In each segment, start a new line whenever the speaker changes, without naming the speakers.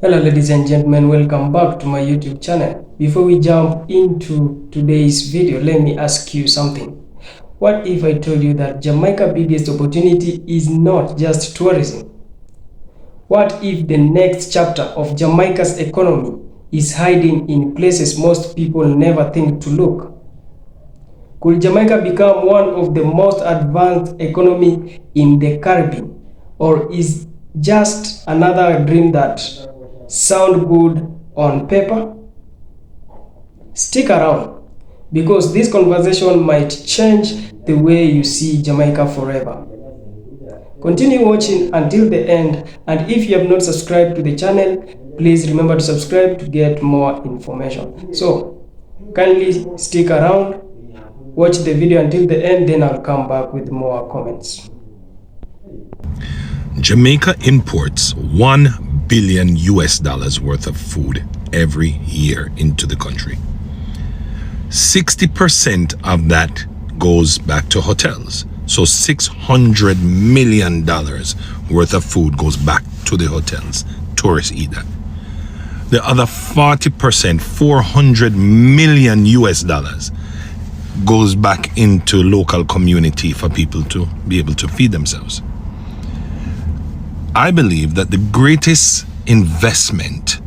Hello ladies and gentlemen, welcome back to my YouTube channel. Before we jump into today's video, let me ask you something. What if I told you that Jamaica's biggest opportunity is not just tourism? What if the next chapter of Jamaica's economy is hiding in places most people never think to look? Could Jamaica become one of the most advanced economy in the Caribbean, or is just another dream that sound good on paper? Stick around because this conversation might change the way you see Jamaica forever. Continue watching until the end, and if you have not subscribed to the channel, please remember to subscribe to get more information. So kindly stick around, watch the video until the end, then I'll come back with more comments.
Jamaica imports 1 billion US dollars worth of food every year into the country. 60% of that goes back to hotels. So $600 million worth of food goes back to the hotels. Tourists eat that. The other 40%, 400 million US dollars, goes back into local community for people to be able to feed themselves. I believe that the greatest investment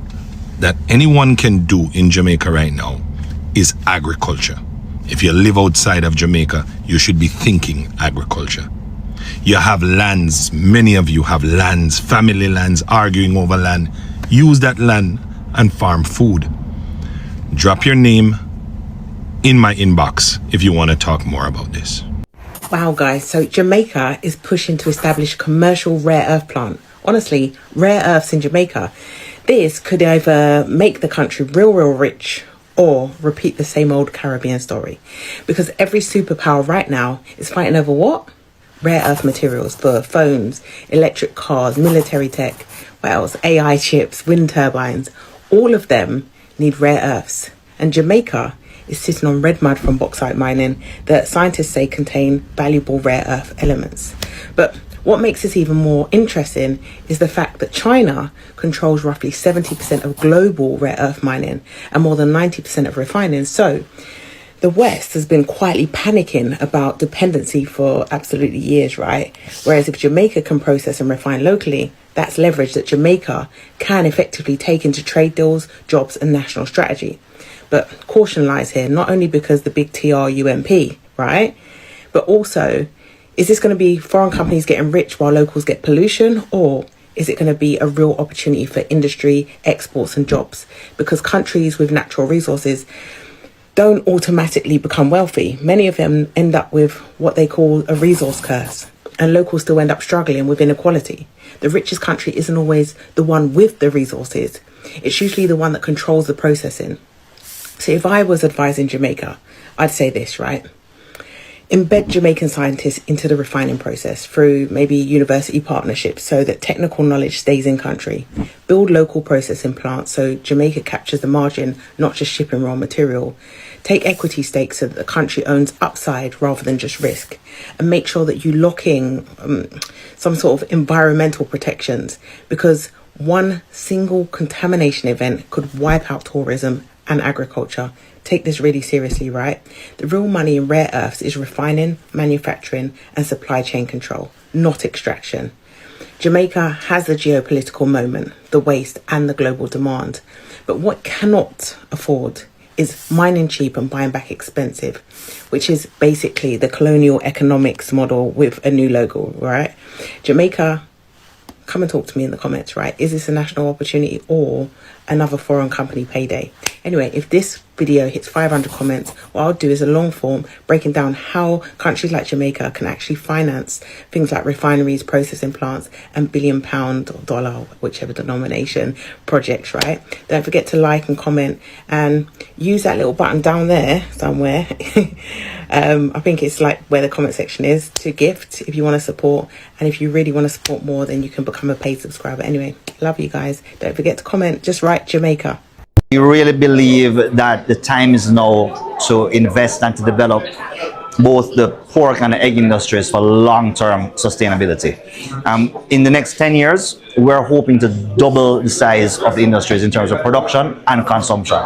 that anyone can do in Jamaica right now is agriculture. If you live outside of Jamaica, you should be thinking agriculture. You have lands, many of you have lands, family lands, arguing over land. Use that land and farm food. Drop your name in my inbox if you want to talk more about this.
Wow, guys. So Jamaica is pushing to establish a commercial rare earth plant. Honestly, rare earths in Jamaica. This could either make the country real rich or repeat the same old Caribbean story. Because every superpower right now is fighting over what? Rare earth materials for phones, electric cars, military tech, what else? AI chips, wind turbines. All of them need rare earths. And Jamaica is sitting on red mud from bauxite mining that scientists say contain valuable rare earth elements. But what makes this even more interesting is the fact that China controls roughly 70% of global rare earth mining and more than 90% of refining. So the West has been quietly panicking about dependency for absolutely years, right? Whereas if Jamaica can process and refine locally, that's leverage that Jamaica can effectively take into trade deals, jobs and national strategy. But caution lies here, not only because the big TRUMP, right? But also, is this going to be foreign companies getting rich while locals get pollution? Or is it going to be a real opportunity for industry, exports and jobs? Because countries with natural resources don't automatically become wealthy. Many of them end up with what they call a resource curse. And locals still end up struggling with inequality. The richest country isn't always the one with the resources. It's usually the one that controls the processing. So if I was advising Jamaica, I'd say this, right? Embed Jamaican scientists into the refining process through maybe university partnerships so that technical knowledge stays in country. Build local processing plants so Jamaica captures the margin, not just shipping raw material. Take equity stakes so that the country owns upside rather than just risk. And make sure that you lock in some sort of environmental protections, because one single contamination event could wipe out tourism and agriculture. Take this really seriously, right? The real money in rare earths is refining, manufacturing and supply chain control, not extraction. Jamaica has the geopolitical moment, the waste and the global demand. But what it cannot afford is mining cheap and buying back expensive, which is basically the colonial economics model with a new logo, right? Jamaica, come and talk to me in the comments, right? Is this a national opportunity or another foreign company payday? Anyway, if this video hits 500 comments, what I'll do is a long form breaking down how countries like Jamaica can actually finance things like refineries, processing plants and £1 billion or dollar, whichever denomination, projects, right? Don't forget to like and comment and use that little button down there somewhere. I think it's like where the comment section is, to gift if you want to support. And if you really want to support more, then you can become a paid subscriber. Anyway, love you guys. Don't forget to comment. Just write Jamaica.
You really believe that the time is now to invest and to develop both the pork and the egg industries for long-term sustainability. In the next 10 years, we're hoping to double the size of the industries in terms of production and consumption.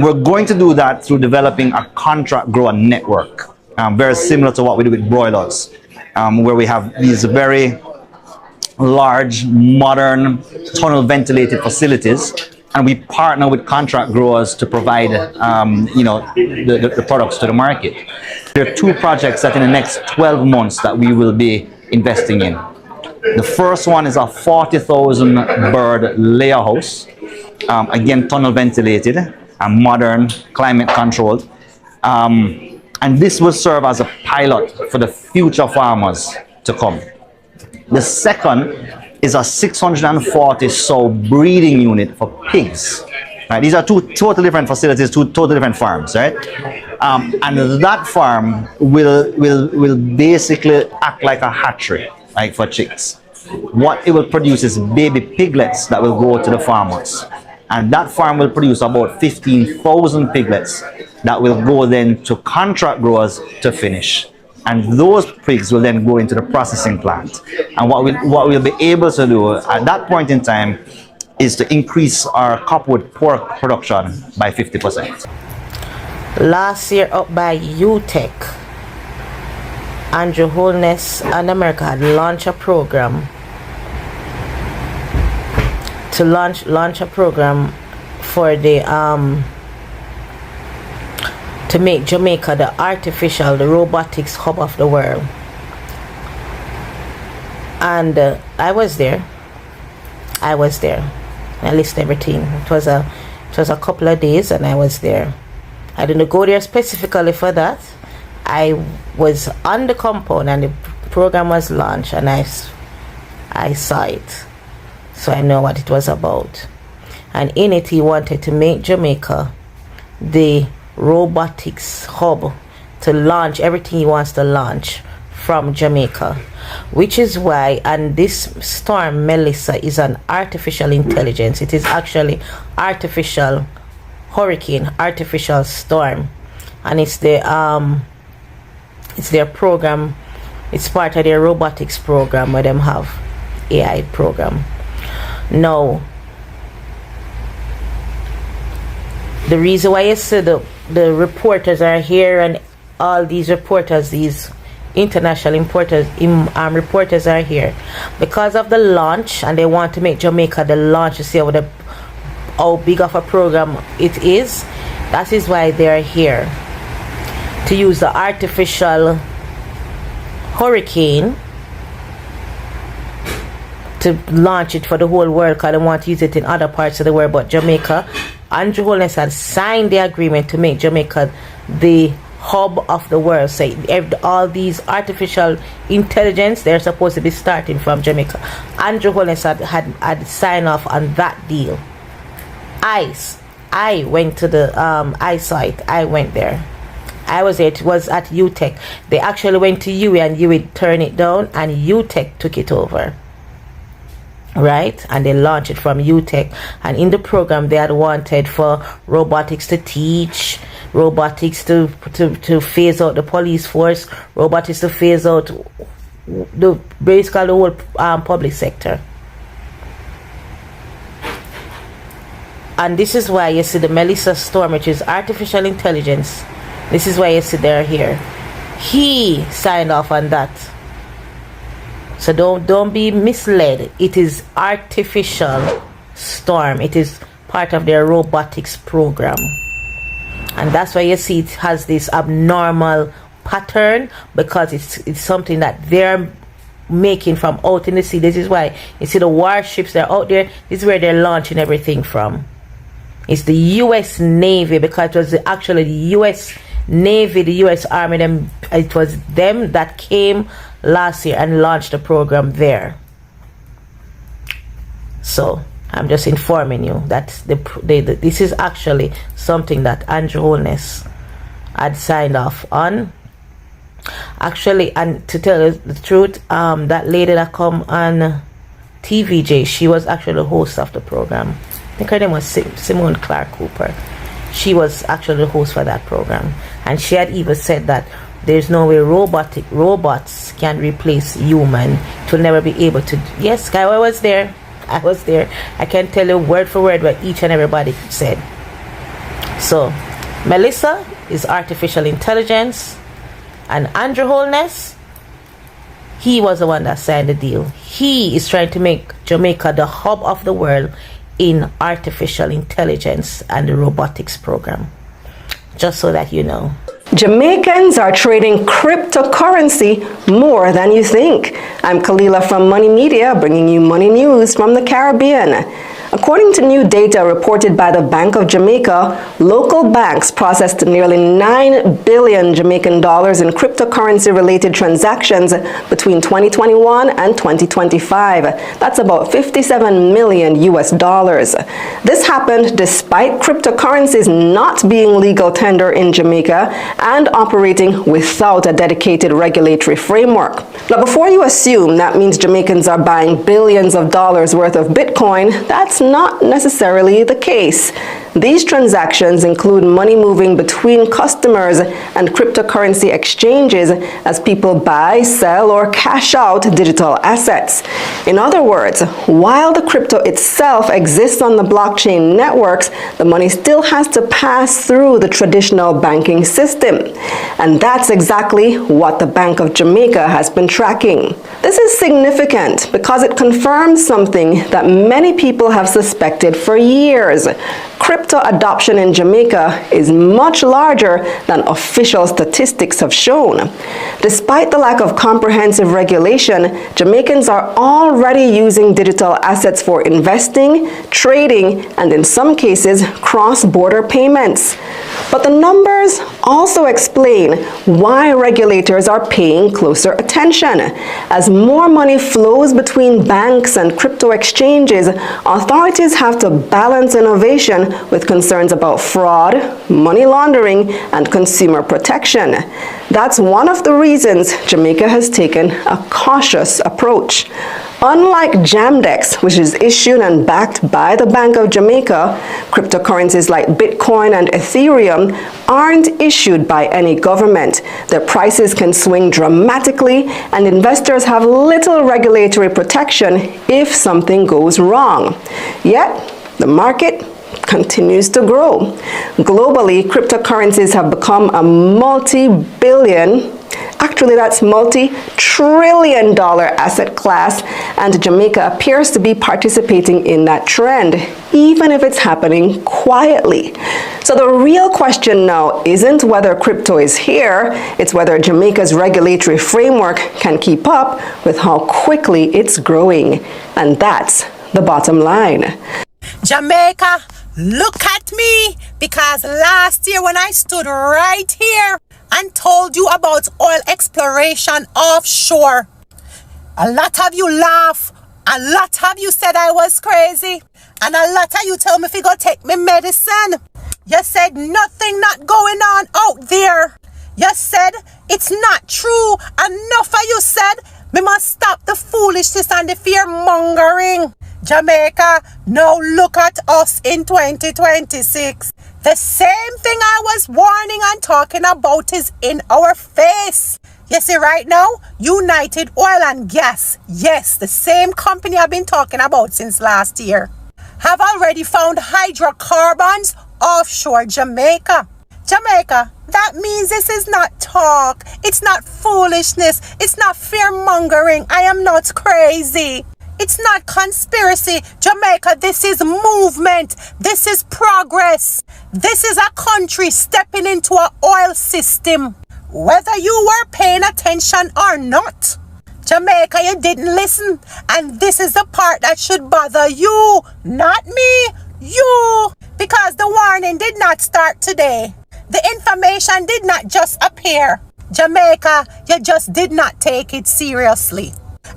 We're going to do that through developing a contract grower network, very similar to what we do with broilers, where we have these very large, modern, tunnel ventilated facilities, and we partner with contract growers to provide the products to the market. There are 2 projects that in the next 12 months that we will be investing in. The first one is a 40,000 bird layer house, again tunnel ventilated and modern, climate controlled, and this will serve as a pilot for the future farmers to come. The second is a 640 sow breeding unit for pigs. Right? These are 2 totally different facilities, 2 totally different farms, right? And that farm will basically act like a hatchery, like for chicks. What it will produce is baby piglets that will go to the farmers. And that farm will produce about 15,000 piglets that will go then to contract growers to finish. And those pigs will then go into the processing plant. And what we'll be able to do at that point in time is to increase our copwood pork production by 50%.
Last year up by UTEC, Andrew Holness and America had launched a program to launch a program for the to make Jamaica the robotics hub of the world. And I was there. I listed everything. It was a couple of days, and I was there. I didn't go there specifically for that. I was on the compound, and the program was launched, and I saw it, so I know what it was about. And in it, he wanted to make Jamaica the robotics hub, to launch everything he wants to launch from Jamaica, which is why, and this storm Melissa is an artificial intelligence. It is actually artificial hurricane, artificial storm, and it's their program. It's part of their robotics program where them have AI program. Now, the reason why you see the reporters are here, and all these reporters, these international reporters are here because of the launch, and they want to make Jamaica the launch to see how big of a program it is. That is why they are here, to use the artificial hurricane to launch it for the whole world, because they want to use it in other parts of the world. But Jamaica, Andrew Holness had signed the agreement to make Jamaica the hub of the world. So all these artificial intelligence, they're supposed to be starting from Jamaica. Andrew Holness had signed off on that deal. I went to the site. I went there. I was there. It was at UTEC. They actually went to UE, and UE turned it down, and UTEC took it over. Right, and they launched it from UTEC. And in the program, they had wanted for robotics to teach, robotics to phase out the police force, robotics to phase out basically the whole public sector. And this is why you see the Melissa storm, which is artificial intelligence. This is why you see they're here. He signed off on that. So don't be misled. It is artificial storm. It is part of their robotics program. And that's why you see it has this abnormal pattern, because it's something that they're making from out in the sea. This is why you see the warships, they're out there. This is where they're launching everything from. It's the US Navy, because it was actually the US Navy, the US Army, it was them that came last year and launched the program there. So I'm just informing you that this is actually something that Andrew Holness had signed off on. Actually, and to tell you the truth, that lady that come on TVJ, she was actually the host of the program. I think her name was Simone Clark Cooper. She was actually the host for that program, and she had even said that There's no way robots can replace human. It will never be able to. Yes, I was there. I can tell you word for word what each and everybody said. So, Melissa is artificial intelligence, and Andrew Holness, he was the one that signed the deal. He is trying to make Jamaica the hub of the world in artificial intelligence and the robotics program. Just so that you know.
Jamaicans are trading cryptocurrency more than you think. I'm Kalila from Money Media, bringing you money news from the Caribbean. According to new data reported by the Bank of Jamaica, local banks processed nearly 9 billion Jamaican dollars in cryptocurrency-related transactions between 2021 and 2025. That's about 57 million US dollars. This happened despite cryptocurrencies not being legal tender in Jamaica and operating without a dedicated regulatory framework. Now, before you assume that means Jamaicans are buying billions of dollars worth of Bitcoin, that's not necessarily the case. These transactions include money moving between customers and cryptocurrency exchanges as people buy, sell, or cash out digital assets. In other words, while the crypto itself exists on the blockchain networks, the money still has to pass through the traditional banking system. And that's exactly what the Bank of Jamaica has been tracking. This is significant because it confirms something that many people have suspected for years. Crypto adoption in Jamaica is much larger than official statistics have shown. Despite the lack of comprehensive regulation, Jamaicans are already using digital assets for investing, trading, and in some cases, cross-border payments. But the numbers also explain why regulators are paying closer attention. As more money flows between banks and crypto exchanges, authorities have to balance innovation with concerns about fraud, money laundering, and consumer protection. That's one of the reasons Jamaica has taken a cautious approach. Unlike Jamdex, which is issued and backed by the Bank of Jamaica, cryptocurrencies like Bitcoin and Ethereum aren't issued by any government. Their prices can swing dramatically, and investors have little regulatory protection if something goes wrong. Yet, the market continues to grow. Globally, cryptocurrencies have become a multi-trillion dollar asset class, and Jamaica appears to be participating in that trend, even if it's happening quietly. So the real question now isn't whether crypto is here, it's whether Jamaica's regulatory framework can keep up with how quickly it's growing. And that's the bottom line.
Jamaica, look at me, because last year when I stood right here and told you about oil exploration offshore, a lot of you laugh, a lot of you said I was crazy, and a lot of you tell me if you go take me medicine. You said nothing not going on out there. You said it's not true. Enough of you said we must stop the foolishness and the fear mongering. Jamaica, now look at us in 2026. The same thing I was warning and talking about is in our face. You see right now, United Oil and Gas, yes, the same company I've been talking about since last year, have already found hydrocarbons offshore Jamaica. Jamaica, that means this is not talk, it's not foolishness, it's not fear-mongering, I am not crazy. It's not conspiracy. Jamaica, this is movement. This is progress. This is a country stepping into an oil system. Whether you were paying attention or not, Jamaica, you didn't listen. And this is the part that should bother you, not me, you. Because the warning did not start today. The information did not just appear. Jamaica, you just did not take it seriously.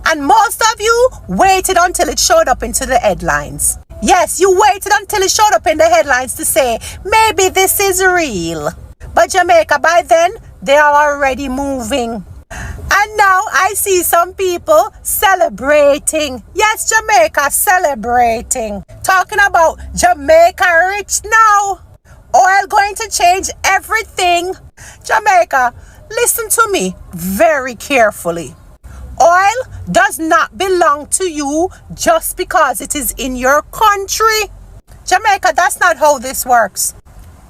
And most of you waited until it showed up into the headlines. Yes, you waited until it showed up in the headlines to say, maybe this is real. But Jamaica, by then, they are already moving. And now I see some people celebrating. Yes, Jamaica celebrating. Talking about Jamaica rich now. Oil going to change everything. Jamaica, Listen to me very carefully. Oil does not belong to you just because it is in your country. Jamaica, that's not how this works.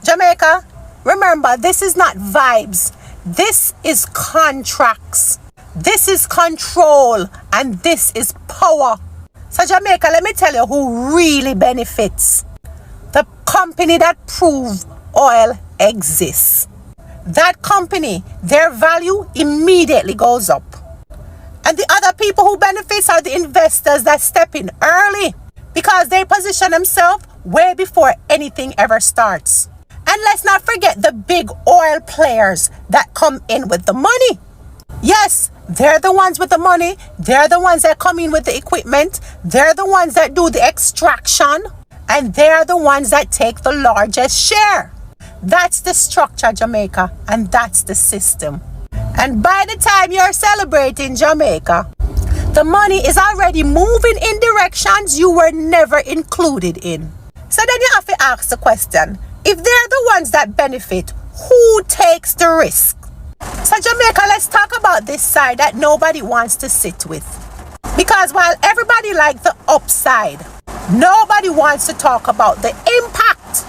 Jamaica, remember, this is not vibes. This is contracts. This is control. And this is power. So Jamaica, let me tell you who really benefits. The company that prove oil exists. That company, their value immediately goes up. And the other people who benefits are the investors that step in early because they position themselves way before anything ever starts. And let's not forget the big oil players that come in with the money. Yes, they're the ones with the money. They're the ones that come in with the equipment. They're the ones that do the extraction. And they're the ones that take the largest share. That's the structure, Jamaica, and that's the system. And by the time you're celebrating Jamaica, the money is already moving in directions you were never included in. So then you have to ask the question, if they're the ones that benefit, who takes the risk? So Jamaica, let's talk about this side that nobody wants to sit with. Because while everybody likes the upside, nobody wants to talk about the impact.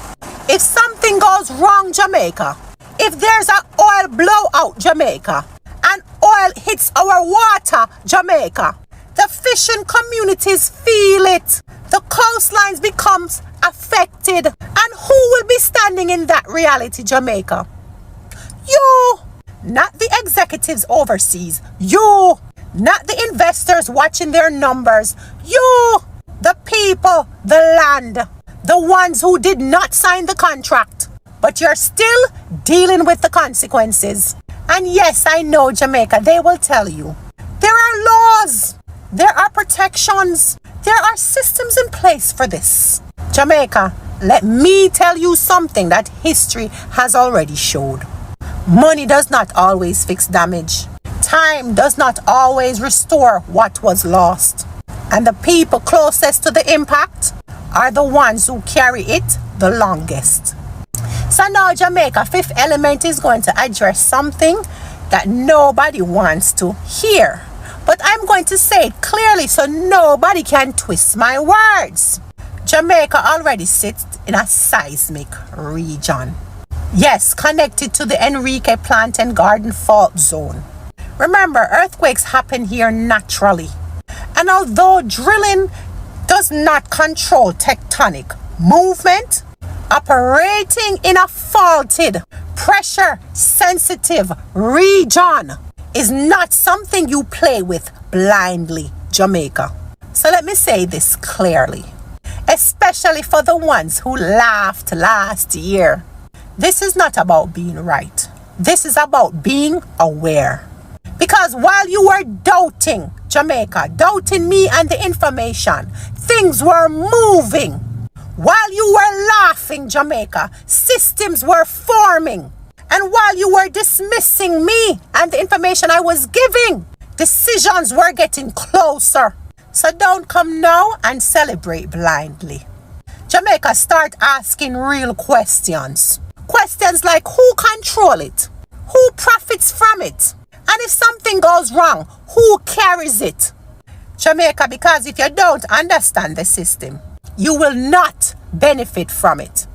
If something goes wrong, Jamaica, if there's an oil blowout, Jamaica, and oil hits our water, Jamaica, the fishing communities feel it. The coastlines becomes affected. And who will be standing in that reality, Jamaica? You, not the executives overseas. You, not the investors watching their numbers. You, the people, the land, the ones who did not sign the contract. But you're still dealing with the consequences. And yes, I know, Jamaica, they will tell you. There are laws. There are protections. There are systems in place for this. Jamaica, let me tell you something that history has already showed. Money does not always fix damage. Time does not always restore what was lost. And the people closest to the impact are the ones who carry it the longest. So now Jamaica, Fifth Element is going to address something that nobody wants to hear. But I'm going to say it clearly so nobody can twist my words. Jamaica already sits in a seismic region. Yes, connected to the Enrique Plant and Garden Fault Zone. Remember, earthquakes happen here naturally. And although drilling does not control tectonic movement, operating in a faulted, pressure-sensitive region is not something you play with blindly, Jamaica. So let me say this clearly, especially for the ones who laughed last year. This is not about being right. This is about being aware. Because while you were doubting Jamaica, doubting me and the information, things were moving. While you were laughing, Jamaica, systems were forming. And while you were dismissing me and the information I was giving, decisions were getting closer. So don't come now and celebrate blindly. Jamaica, start asking real questions. Questions like who controls it? Who profits from it? And if something goes wrong, who carries it? Jamaica, because if you don't understand the system, you will not benefit from it.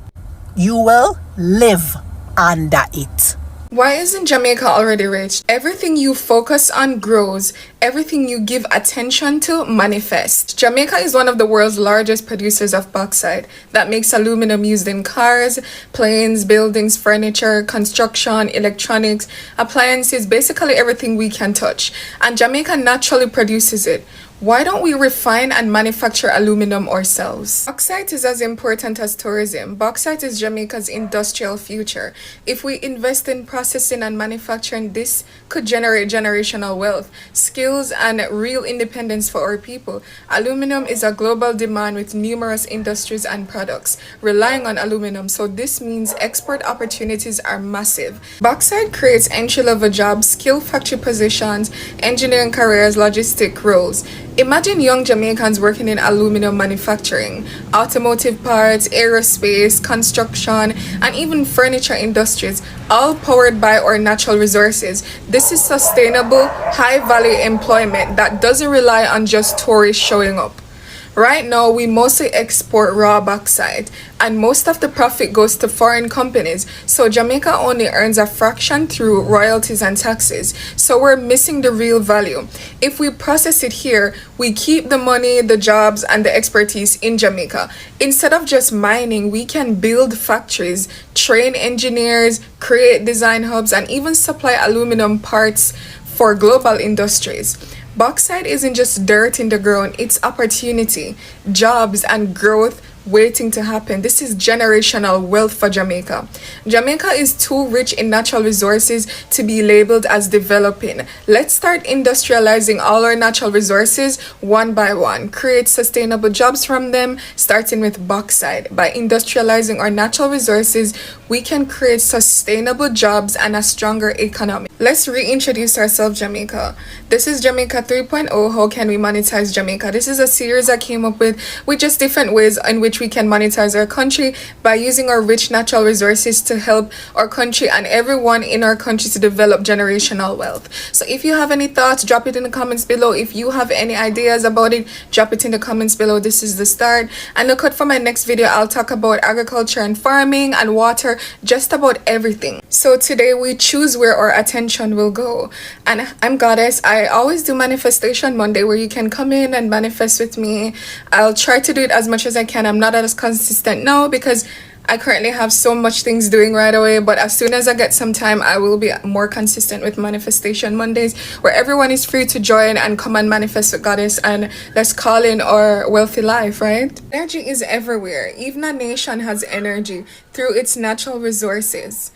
You will live under it.
Why isn't Jamaica already rich? Everything you focus on grows. Everything you give attention to manifests. Jamaica is one of the world's largest producers of bauxite that makes aluminum used in cars, planes, buildings, furniture, construction, electronics, appliances, basically everything we can touch. And Jamaica naturally produces it. Why don't we refine and manufacture aluminum ourselves? Bauxite is as important as tourism. Bauxite is Jamaica's industrial future. If we invest in processing and manufacturing, this could generate generational wealth, skills, and real independence for our people. Aluminum is a global demand with numerous industries and products relying on aluminum, so this means export opportunities are massive. Bauxite creates entry-level jobs, skill factory positions, engineering careers, logistic roles. Imagine young Jamaicans working in aluminum manufacturing, automotive parts, aerospace, construction, and even furniture industries, all powered by our natural resources. This is sustainable, high-value employment that doesn't rely on just tourists showing up. Right now, we mostly export raw bauxite, and most of the profit goes to foreign companies. So Jamaica only earns a fraction through royalties and taxes. So we're missing the real value. If we process it here, we keep the money, the jobs, and the expertise in Jamaica. Instead of just mining, we can build factories, train engineers, create design hubs, and even supply aluminum parts for global industries. Bauxite isn't just dirt in the ground, it's opportunity, jobs, and growth waiting to happen. This is generational wealth for Jamaica. Jamaica is too rich in natural resources to be labeled as developing. Let's start industrializing all our natural resources one by one. Create sustainable jobs from them, starting with bauxite. By industrializing our natural resources, we can create sustainable jobs and a stronger economy. Let's reintroduce ourselves, Jamaica. This is Jamaica 3.0. How can we monetize Jamaica? This is a series I came up with just different ways in which we can monetize our country by using our rich natural resources to help our country and everyone in our country to develop generational wealth. So if you have any thoughts, drop it in the comments below. If you have any ideas about it, drop it in the comments below. This is the start. And look out for my next video. I'll talk about agriculture and farming and water, just about everything. So today we choose where our attention will go. And I'm Goddess. I always do Manifestation Monday where you can come in and manifest with me. I'll try to do it as much as I can. I'm not as consistent now because I currently have so much things doing right away, but as soon as I get some time, I will be more consistent with Manifestation Mondays, where everyone is free to join and come and manifest with Goddess, and let's call in our wealthy life, right? Energy is everywhere. Even a nation has energy through its natural resources.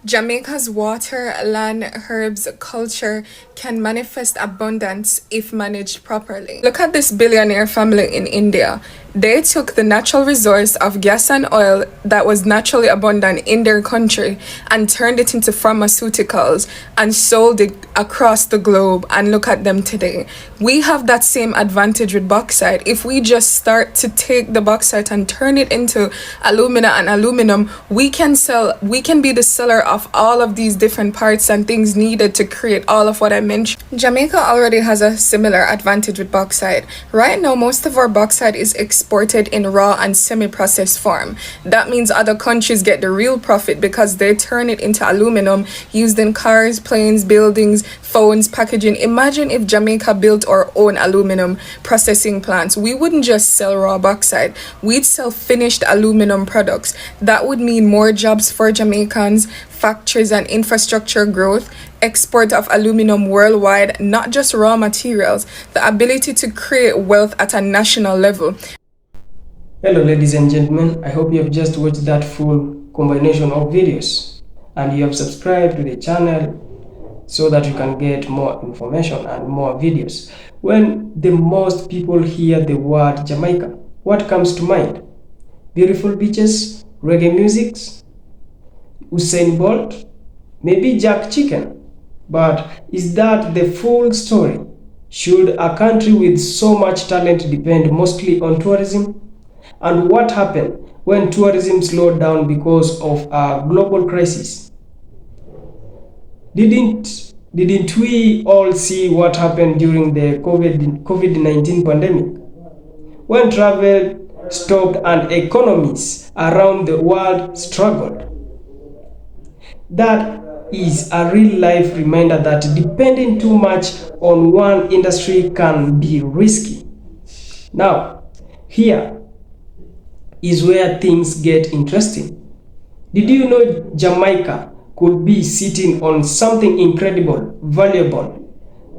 Jamaica's water, land, herbs, culture can manifest abundance if managed properly. Look at this billionaire family in India. They took the natural resource of gas and oil that was naturally abundant in their country and turned it into pharmaceuticals and sold it across the globe, and look at them today. We have that same advantage with bauxite. If we just start to take the bauxite and turn it into alumina and aluminum, we can be the seller of all of these different parts and things needed to create all of what I mentioned. Jamaica already has a similar advantage with bauxite. Right now, most of our bauxite is exported in raw and semi-processed form. That means other countries get the real profit because they turn it into aluminum used in cars, planes, buildings, phones, packaging. Imagine if Jamaica built our own aluminum processing plants. We wouldn't just sell raw bauxite, we'd sell finished aluminum products. That would mean more jobs for Jamaicans, factories and infrastructure growth, export of aluminum worldwide, not just raw materials, the ability to create wealth at a national level.
Hello ladies and gentlemen, I hope you have just watched that full combination of videos and you have subscribed to the channel so that you can get more information and more videos. When the most people hear the word Jamaica, what comes to mind? Beautiful beaches, reggae music, Usain Bolt, maybe Jack Chicken. But is that the full story? Should a country with so much talent depend mostly on tourism? And what happened when tourism slowed down because of a global crisis? Didn't we all see what happened during the COVID-19 pandemic? When travel stopped and economies around the world struggled. That is a real-life reminder that depending too much on one industry can be risky. Now, here is where things get interesting. Did you know Jamaica could be sitting on something incredible, valuable,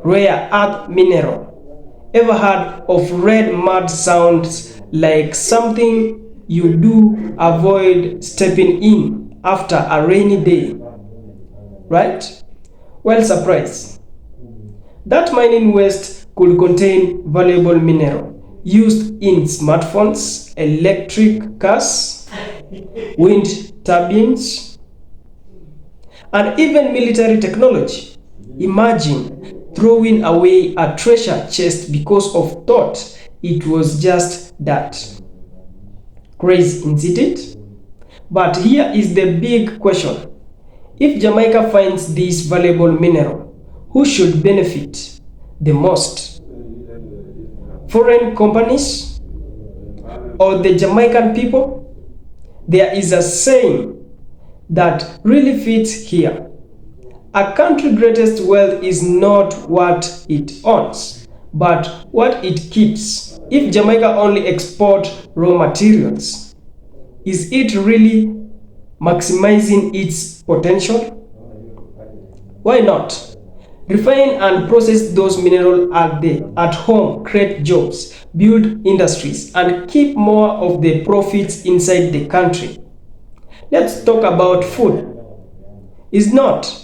rare earth mineral? Ever heard of red mud? Sounds like something you do avoid stepping in after a rainy day, right? Well, surprise. That mining waste could contain valuable mineral used in smartphones, electric cars, wind turbines, and even military technology. Imagine throwing away a treasure chest because of thought it was just that. Crazy, isn't it? But here is the big question. If Jamaica finds this valuable mineral, who should benefit the most? Foreign companies or the Jamaican people? There is a saying that really fits here. A country's greatest wealth is not what it owns, but what it keeps. If Jamaica only exports raw materials, is it really maximizing its potential? Why not? Refine and process those minerals at home, create jobs, build industries, and keep more of the profits inside the country. Let's talk about food. Is not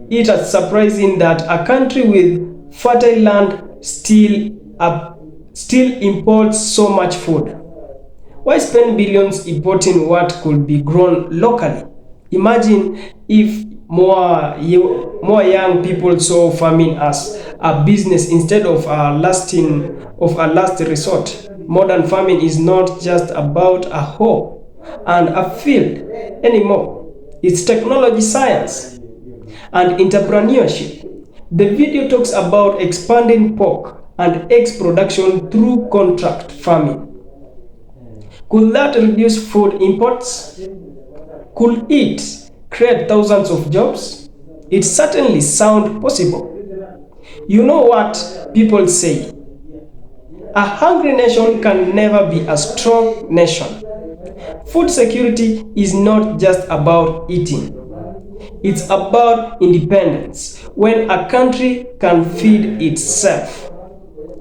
it surprising that a country with fertile land still imports so much food? Why spend billions importing what could be grown locally? Imagine if more young people saw farming as a business instead of a last resort. Modern farming is not just about a hoe and a field anymore. It's technology, science, and entrepreneurship. The video talks about expanding pork and eggs production through contract farming. Could that reduce food imports? Could it create thousands of jobs? It certainly sounds possible. You know what people say? A hungry nation can never be a strong nation. Food security is not just about eating. It's about independence. When a country can feed itself,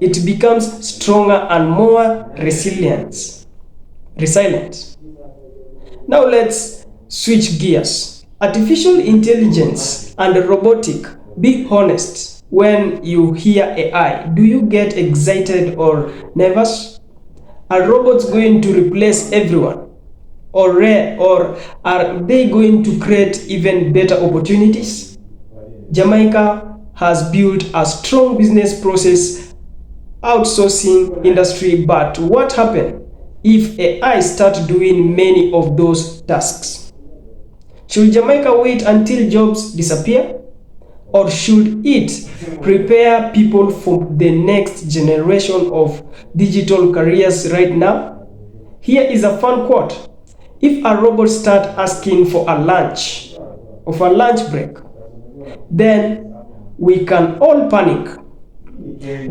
it becomes stronger and more resilient. Now let's switch gears. Artificial intelligence and robotic. Be honest, when you hear AI, do you get excited or nervous? Are robots going to replace everyone? Or are they going to create even better opportunities? Jamaica has built a strong business process outsourcing industry, but what happens if AI starts doing many of those tasks? Should Jamaica wait until jobs disappear? Or should it prepare people for the next generation of digital careers right now? Here is a fun quote. If a robot starts asking for a lunch break, then we can all panic.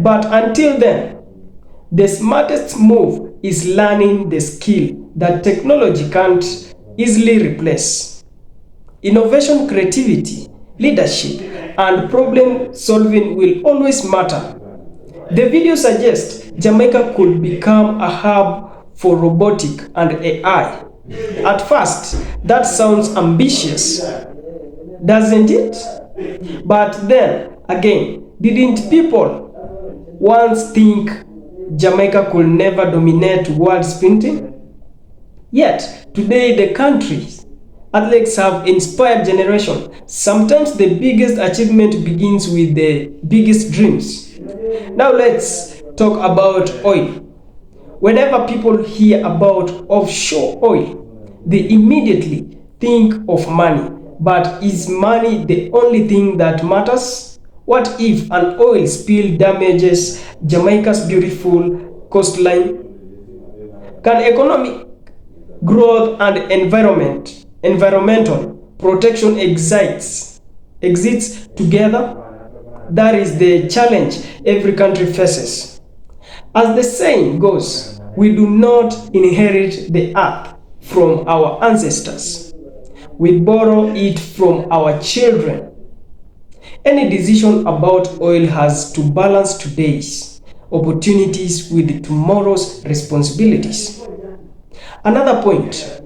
But until then, the smartest move is learning the skill that technology can't easily replace. Innovation, creativity, leadership, and problem solving will always matter. The video suggests Jamaica could become a hub for robotic and AI. At first, that sounds ambitious, doesn't it? But then again, didn't people once think Jamaica could never dominate world sprinting? Yet, today the country's athletes have inspired generation. Sometimes the biggest achievement begins with the biggest dreams. Now let's talk about oil. Whenever people hear about offshore oil, they immediately think of money. But is money the only thing that matters? What if an oil spill damages Jamaica's beautiful coastline? Can economic growth and environmental protection exist together? That is the challenge every country faces. As the saying goes, we do not inherit the earth from our ancestors. We borrow it from our children. Any decision about oil has to balance today's opportunities with tomorrow's responsibilities. Another point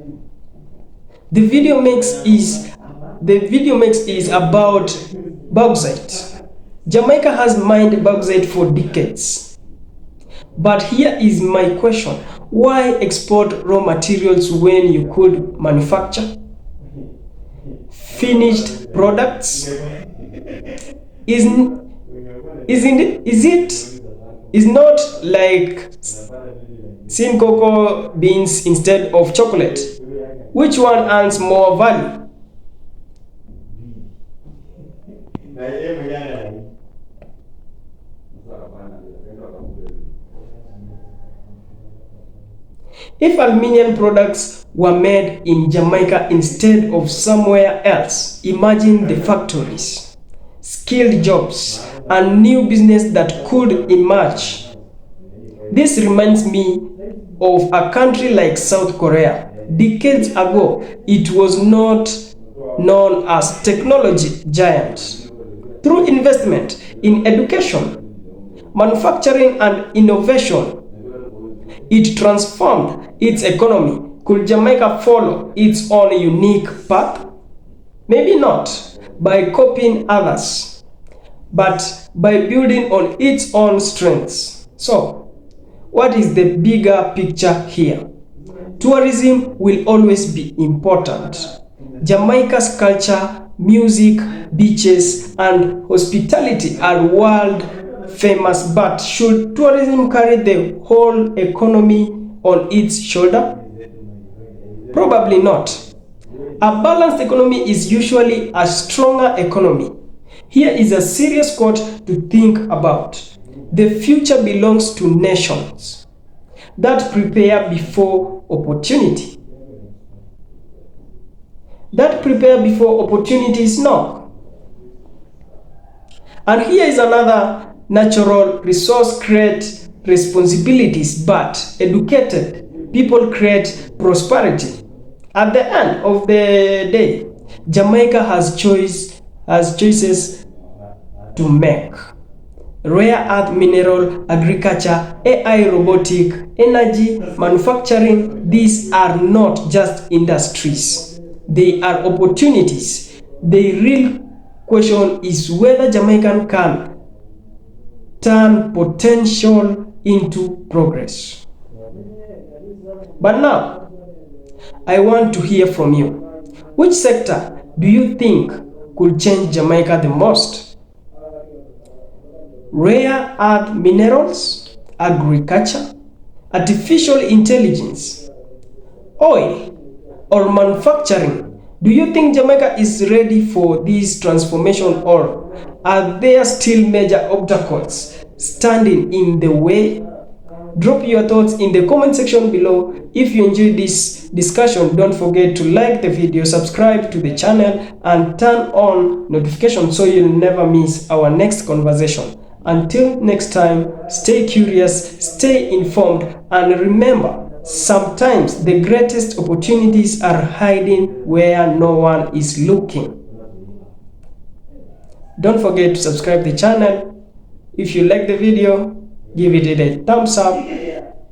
the video makes is about bauxite. Jamaica has mined bauxite for decades. But here is my question. Why export raw materials when you could manufacture finished products? is not like seeing cocoa beans instead of chocolate. Which one earns more value? If aluminium products were made in Jamaica instead of somewhere else, imagine the factories, skilled jobs, and new business that could emerge. This reminds me of a country like South Korea. Decades ago, it was not known as technology giant. Through investment in education, manufacturing, and innovation, it transformed its economy. Could Jamaica follow its own unique path? Maybe not by copying others, but by building on its own strengths. So, what is the bigger picture here? Tourism will always be important. Jamaica's culture, music, beaches, and hospitality are world famous, but should tourism carry the whole economy on its shoulder? Probably not. A balanced economy is usually a stronger economy. Here is a serious quote to think about. The future belongs to nations that prepare before opportunity. That prepare before opportunities knock. And here is another: natural resource create responsibilities, but educated people create prosperity. At the end of the day, Jamaica has choices to make. Rare earth mineral, agriculture, AI, robotic, energy, manufacturing, these are not just industries. They are opportunities. The real question is whether Jamaican can turn potential into progress. But now, I want to hear from you. Which sector do you think could change Jamaica the most? Rare earth minerals, agriculture, artificial intelligence, oil, or manufacturing? Do you think Jamaica is ready for this transformation, or are there still major obstacles standing in the way? Drop your thoughts in the comment section below. If you enjoyed this discussion, don't forget to like the video, subscribe to the channel, and turn on notifications so you'll never miss our next conversation. Until next time, stay curious, stay informed, and remember, sometimes the greatest opportunities are hiding where no one is looking. Don't forget to subscribe to the channel. If you like the video, give it a thumbs up,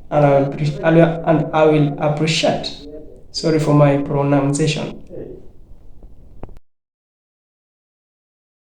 and I will appreciate. Sorry for my pronunciation.